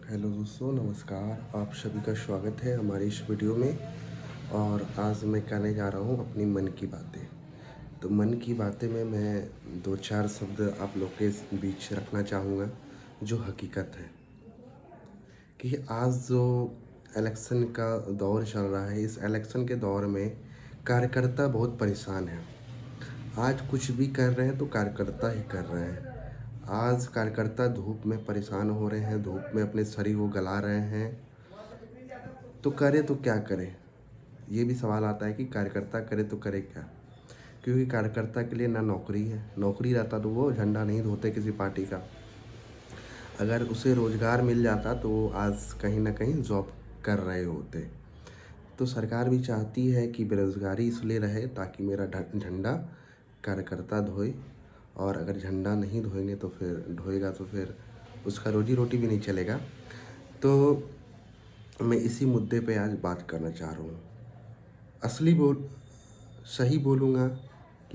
Hello दोस्तों, नमस्कार। आप सभी का स्वागत है हमारी इस वीडियो में। और आज मैं कहने जा रहा हूँ अपनी मन की बातें। तो मन की बातें में मैं दो चार शब्द आप लोग के बीच रखना चाहूँगा, जो हकीकत है कि आज जो इलेक्शन का दौर चल रहा है, इस इलेक्शन के दौर में कार्यकर्ता बहुत परेशान हैं। आज कुछ भी कर रहे हैं तो कार्यकर्ता ही कर रहे हैं। आज कार्यकर्ता धूप में परेशान हो रहे हैं, धूप में अपने शरीर को गला रहे हैं। तो करे तो क्या करे? ये भी सवाल आता है कि कार्यकर्ता करे तो करे क्या? क्योंकि कार्यकर्ता के लिए ना नौकरी है, नौकरी रहता तो वो झंडा नहीं धोते किसी पार्टी का। अगर उसे रोज़गार मिल जाता तो वो आज कहीं ना कहीं जॉब कर रहे होते। तो सरकार भी चाहती है कि बेरोज़गारी इसलिए रहे ताकि मेरा झंडा कार्यकर्ता धोए। और अगर झंडा नहीं धोएंगे तो फिर ढोएगा तो फिर उसका रोजी रोटी भी नहीं चलेगा। तो मैं इसी मुद्दे पे आज बात करना चाह रहा हूँ। असली बोल सही बोलूँगा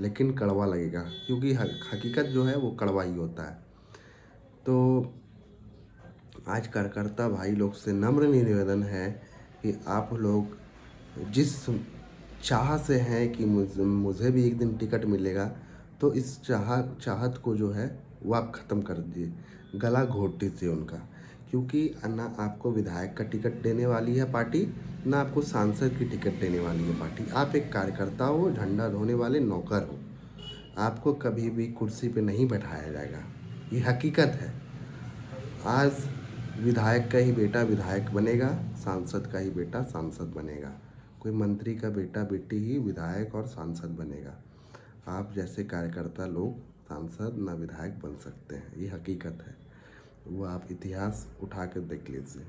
लेकिन कड़वा लगेगा, क्योंकि हकीकत जो है वो कड़वा ही होता है। तो आज कार्यकर्ता भाई लोग से नम्र निवेदन है कि आप लोग जिस चाह से हैं कि मुझे भी एक दिन टिकट मिलेगा, तो इस चाहत को जो है वो आप ख़त्म कर दीजिए, गला घोट दीजिए उनका। क्योंकि ना आपको विधायक का टिकट देने वाली है पार्टी, ना आपको सांसद की टिकट देने वाली है पार्टी। आप एक कार्यकर्ता हो, झंडा ढोने वाले नौकर हो। आपको कभी भी कुर्सी पे नहीं बैठाया जाएगा, ये हकीकत है। आज विधायक का ही बेटा विधायक बनेगा, सांसद का ही बेटा सांसद बनेगा। कोई मंत्री का बेटा बेटी ही विधायक और सांसद बनेगा। आप जैसे कार्यकर्ता लोग सांसद ना विधायक बन सकते हैं, ये हकीकत है। वो आप इतिहास उठा कर देख लीजिए।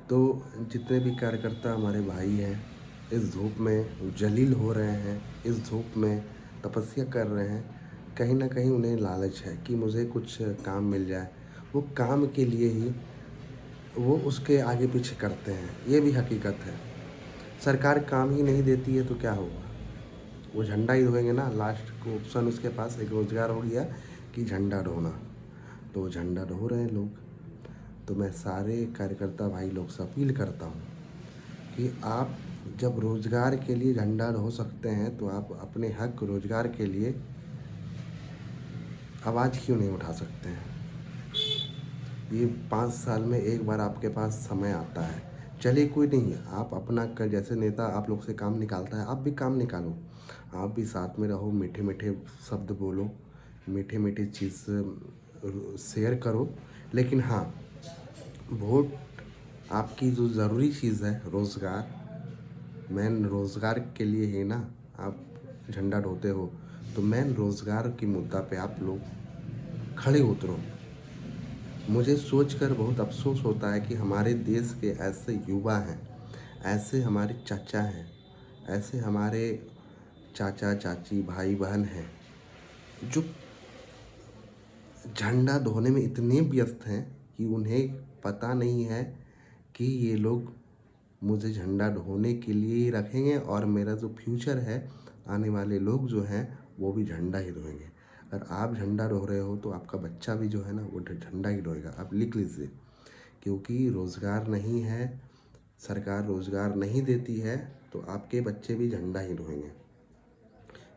तो जितने भी कार्यकर्ता हमारे भाई हैं, इस धूप में जलील हो रहे हैं, इस धूप में तपस्या कर रहे हैं। कहीं ना कहीं उन्हें लालच है कि मुझे कुछ काम मिल जाए। वो काम के लिए ही वो उसके आगे पीछे करते हैं, ये भी हकीकत है। सरकार काम ही नहीं देती है तो क्या होगा? वो झंडा ही धोएंगे ना। लास्ट को ऑप्शन उसके पास एक रोज़गार हो गया कि झंडा ढोना, तो वो झंडा ढो रहे हैं लोग। तो मैं सारे कार्यकर्ता भाई लोग से अपील करता हूँ कि आप जब रोज़गार के लिए झंडा ढो सकते हैं तो आप अपने हक रोज़गार के लिए आवाज़ क्यों नहीं उठा सकते हैं? ये 5 साल में एक बार आपके पास समय आता है। चलिए कोई नहीं, आप अपना कर, जैसे नेता आप लोग से काम निकालता है, आप भी काम निकालो। आप भी साथ में रहो, मीठे मीठे शब्द बोलो, मीठे मीठे चीज़ शेयर करो। लेकिन हाँ, वोट आपकी जो ज़रूरी चीज़ है रोज़गार, मेन रोज़गार के लिए ही ना आप झंडा ढोते हो। तो मेन रोज़गार की मुद्दा पे आप लोग खड़े उतरो। मुझे सोचकर बहुत अफ़सोस होता है कि हमारे देश के ऐसे युवा हैं, ऐसे हमारे चाचा हैं, ऐसे हमारे चाचा चाची भाई बहन हैं, जो झंडा ढोने में इतने व्यस्त हैं कि उन्हें पता नहीं है कि ये लोग मुझे झंडा ढोने के लिए ही रखेंगे और मेरा जो फ्यूचर है, आने वाले लोग जो हैं वो भी झंडा ही ढोएंगे। अगर आप झंडा ढो रहे हो तो आपका बच्चा भी जो है ना वो झंडा ही ढोएगा। आप लिख लीजिए। क्योंकि रोज़गार नहीं है, सरकार रोज़गार नहीं देती है, तो आपके बच्चे भी झंडा ही ढोएंगे।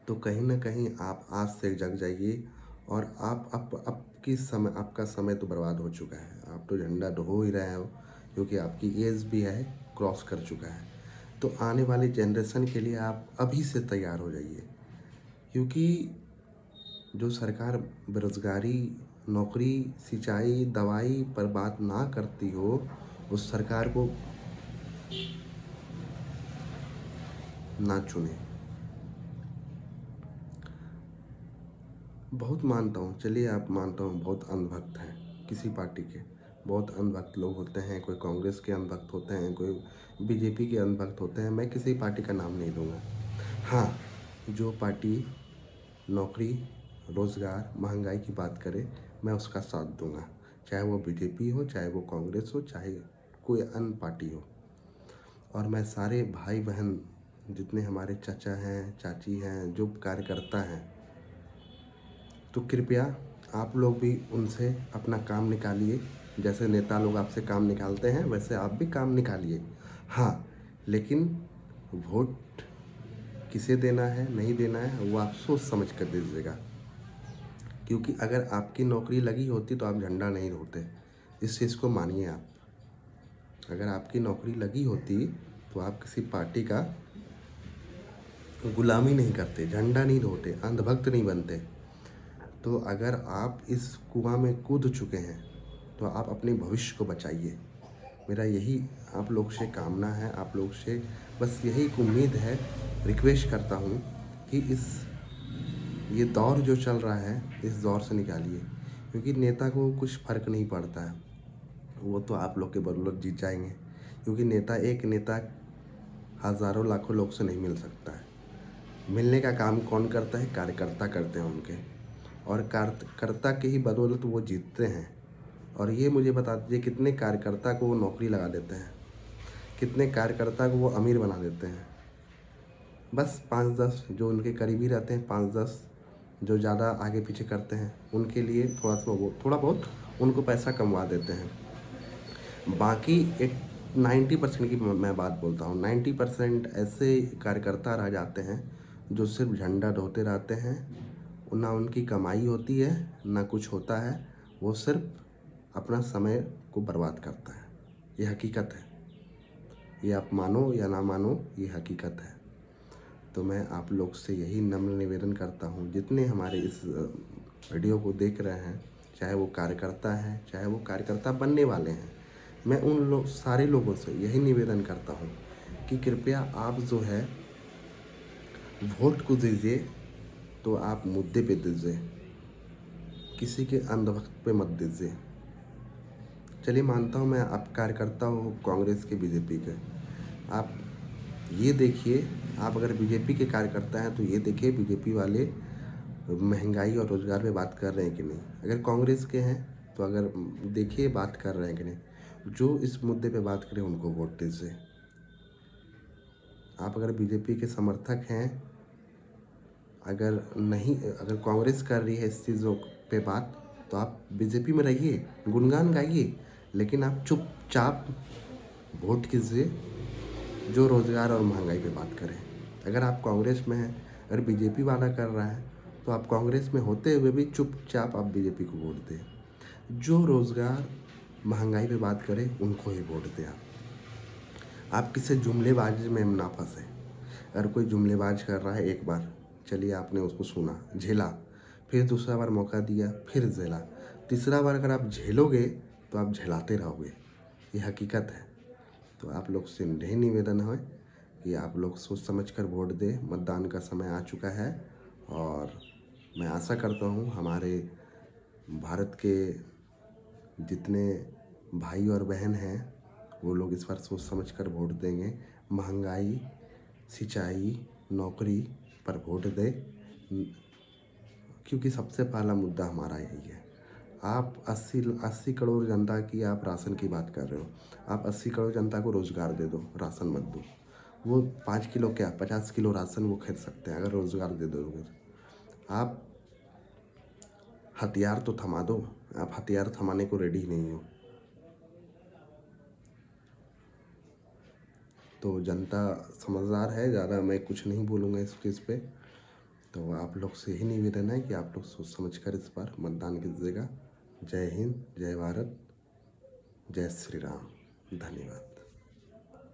तो कहीं ना कहीं आप आज से जग जाइए। और आप आपका समय तो बर्बाद हो चुका है। आप तो झंडा ढो ही रहे हो, क्योंकि आपकी एज भी है, क्रॉस कर चुका है। तो आने वाले जनरेशन के लिए आप अभी से तैयार हो जाइए। क्योंकि जो सरकार बेरोज़गारी, नौकरी, सिंचाई, दवाई पर बात ना करती हो, उस सरकार को ना चुने। बहुत मानता हूँ, चलिए आप मानता हूँ बहुत अंधभक्त हैं किसी पार्टी के। बहुत अंधभक्त लोग होते हैं, कोई कांग्रेस के अंधभक्त होते हैं, कोई बीजेपी के अंधभक्त होते हैं। मैं किसी पार्टी का नाम नहीं लूँगा। हाँ, जो पार्टी नौकरी, रोज़गार, महंगाई की बात करे, मैं उसका साथ दूँगा। चाहे वो बीजेपी हो, चाहे वो कांग्रेस हो, चाहे कोई अन्य पार्टी हो। और मैं सारे भाई बहन जितने हमारे चाचा हैं, चाची हैं, जो कार्यकर्ता हैं, तो कृपया आप लोग भी उनसे अपना काम निकालिए, जैसे नेता लोग आपसे काम निकालते हैं वैसे आप भी काम निकालिए। हाँ, लेकिन वोट किसे देना है नहीं देना है वो आप सोच समझ कर दीजिएगा, क्योंकि अगर आपकी नौकरी लगी होती तो आप झंडा नहीं ढोते। इस चीज़ को मानिए आप। अगर आपकी नौकरी लगी होती तो आप किसी पार्टी का गुलामी नहीं करते, झंडा नहीं ढोते, अंधभक्त नहीं बनते। तो अगर आप इस कुआं में कूद चुके हैं तो आप अपने भविष्य को बचाइए। मेरा यही आप लोग से कामना है, आप लोग से बस यही एक उम्मीद है, रिक्वेस्ट करता हूँ कि ये दौर जो चल रहा है इस दौर से निकालिए, क्योंकि नेता को कुछ फ़र्क नहीं पड़ता है, वो तो आप लोग के बदौलत जीत जाएंगे। क्योंकि एक नेता हज़ारों लाखों लोग से नहीं मिल सकता है। मिलने का काम कौन करता है? कार्यकर्ता करते हैं उनके, और कार्यकर्ता के ही बदौलत वो जीतते हैं। और ये मुझे बता दीजिए कितने कार्यकर्ता को वो नौकरी लगा देते हैं, कितने कार्यकर्ता को वो अमीर बना देते हैं। बस 5-10 जो उनके करीबी रहते हैं, 5-10 जो ज़्यादा आगे पीछे करते हैं, उनके लिए थोड़ा बहुत उनको पैसा कमवा देते हैं। बाकी 90% की मैं बात बोलता हूँ, 90% ऐसे कार्यकर्ता रह जाते हैं जो सिर्फ झंडा ढोते रहते हैं। ना उनकी कमाई होती है ना कुछ होता है, वो सिर्फ अपना समय को बर्बाद करता है। ये हकीकत है, ये आप मानो या ना मानो, ये हकीकत है। तो मैं आप लोग से यही नम्र निवेदन करता हूँ, जितने हमारे इस वीडियो को देख रहे हैं, चाहे वो कार्यकर्ता हैं, चाहे वो कार्यकर्ता बनने वाले हैं, मैं उन सारे लोगों से यही निवेदन करता हूँ कि कृपया आप जो है वोट को दीजिए तो आप मुद्दे पे दीजिए, किसी के अंधभक्त पे मत दीजिए। चलिए मानता हूँ मैं आप कार्यकर्ता हो कांग्रेस के, बीजेपी के, आप ये देखिए, आप अगर बीजेपी के कार्यकर्ता हैं तो ये देखिए बीजेपी वाले महंगाई और रोज़गार पे बात कर रहे हैं कि नहीं। अगर कांग्रेस के हैं तो अगर देखिए बात कर रहे हैं कि नहीं। जो इस मुद्दे पे बात करें उनको वोट दीजिए। आप अगर बीजेपी के समर्थक हैं, अगर कांग्रेस कर रही है इस चीज़ों पे बात, तो आप बीजेपी में रहिए, गुणगान गाइए, लेकिन आप चुपचाप वोट कीजिए जो रोज़गार और महंगाई पे बात करें। अगर आप कांग्रेस में हैं, अगर बीजेपी वाला कर रहा है तो आप कांग्रेस में होते हुए भी चुपचाप आप बीजेपी को वोट दें। जो रोज़गार महंगाई पे बात करें उनको ही वोट दें। आप किसी जुमलेबाजी में ना फंसे। अगर कोई जुमलेबाज कर रहा है एक बार, चलिए आपने उसको सुना, झेला, फिर दूसरा बार मौका दिया, फिर झेला, तीसरा बार अगर आप झेलोगे तो आप झेलाते रहोगे। ये हकीकत है। तो आप लोग से यही निवेदन है कि आप लोग सोच समझ कर वोट दें। मतदान का समय आ चुका है और मैं आशा करता हूँ हमारे भारत के जितने भाई और बहन हैं वो लोग इस बार सोच समझ कर वोट देंगे। महंगाई, सिंचाई, नौकरी पर वोट दें, क्योंकि सबसे पहला मुद्दा हमारा यही है। आप 80 करोड़ जनता की आप राशन की बात कर रहे हो। आप 80 करोड़ जनता को रोज़गार दे दो, राशन मत दो। वो 5 किलो क्या 50 किलो राशन वो खरीद सकते हैं अगर रोज़गार दे दोगे। आप हथियार तो थमा दो, आप हथियार थमाने को रेडी नहीं हो। तो जनता समझदार है, ज़्यादा मैं कुछ नहीं बोलूँगा इस चीज़ पे। तो आप लोग से यही निवेदन है कि आप लोग सोच समझ कर इस बार मतदान कीजिएगा। जय हिंद, जय भारत, जय श्री राम। धन्यवाद।